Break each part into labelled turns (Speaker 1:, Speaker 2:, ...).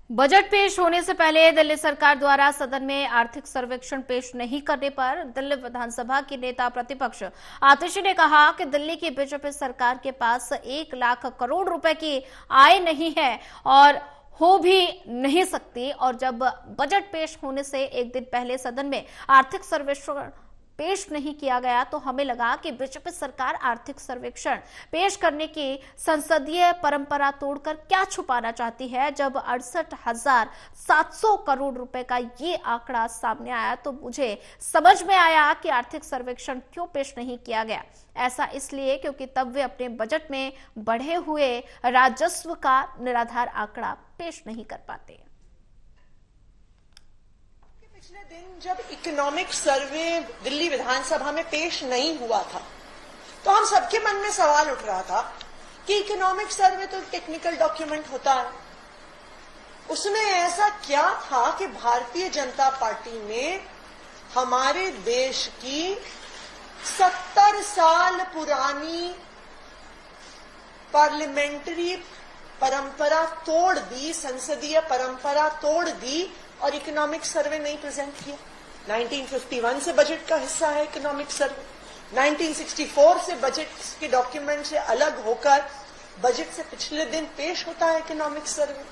Speaker 1: Budget पेश होने से पहले दिल्ली सरकार द्वारा सदन में आर्थिक सर्वेक्षण पेश नहीं करने पर दिल्ली विधानसभा की नेता प्रतिपक्ष आतिशी ने कहा कि दिल्ली की बीजेपी सरकार के पास 1 लाख करोड़ रुपए की आय नहीं है और हो भी नहीं सकती। और जब बजट पेश होने से एक दिन पहले सदन में आर्थिक सर्वेक्षण पेश नहीं किया गया तो हमें लगा कि बीजेपी सरकार आर्थिक सर्वेक्षण पेश करने की संसदीय परंपरा तोड़कर क्या छुपाना चाहती है। जब 68,700 करोड़ रुपए का ये आंकड़ा सामने आया तो मुझे समझ में आया कि आर्थिक सर्वेक्षण क्यों पेश नहीं किया गया। ऐसा इसलिए क्योंकि तब वे अपने बजट में बढ़े हुए राजस्व का निराधार आंकड़ा पेश नहीं कर पाते।
Speaker 2: पिछले दिन जब इकोनॉमिक सर्वे दिल्ली विधानसभा में पेश नहीं हुआ था तो हम सबके मन में सवाल उठ रहा था कि इकोनॉमिक सर्वे तो टेक्निकल डॉक्यूमेंट होता है, उसमें ऐसा क्या था कि भारतीय जनता पार्टी ने हमारे देश की 70 साल पुरानी पार्लियामेंट्री परंपरा तोड़ दी, संसदीय परंपरा तोड़ दी और इकोनॉमिक सर्वे नहीं प्रेजेंट किया। 1951 से बजट का हिस्सा है इकोनॉमिक सर्वे, 1964 से बजट के डॉक्यूमेंट से अलग होकर बजट से पिछले दिन पेश होता है इकोनॉमिक सर्वे।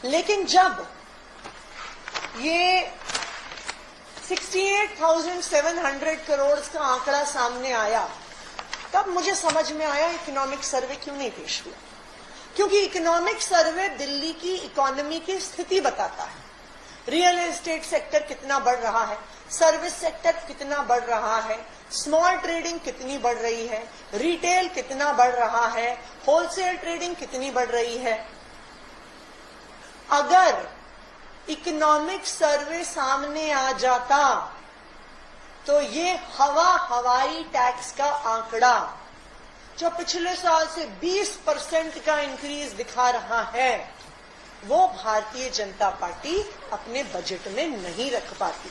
Speaker 2: लेकिन जब ये 68,700 करोड़ का आंकड़ा सामने आया तब मुझे समझ में आया इकोनॉमिक सर्वे क्यों नहीं पेश हुआ। क्योंकि इकोनॉमिक सर्वे दिल्ली की इकोनॉमी की स्थिति बताता है। रियल एस्टेट सेक्टर कितना बढ़ रहा है, सर्विस सेक्टर कितना बढ़ रहा है, स्मॉल ट्रेडिंग कितनी बढ़ रही है, रिटेल कितना बढ़ रहा है, होलसेल ट्रेडिंग कितनी बढ़ रही है। अगर इकोनॉमिक सर्वे सामने आ जाता तो ये हवाई टैक्स का आंकड़ा जो पिछले साल से 20% का इंक्रीज दिखा रहा है वो भारतीय जनता पार्टी अपने बजट में नहीं रख पाती।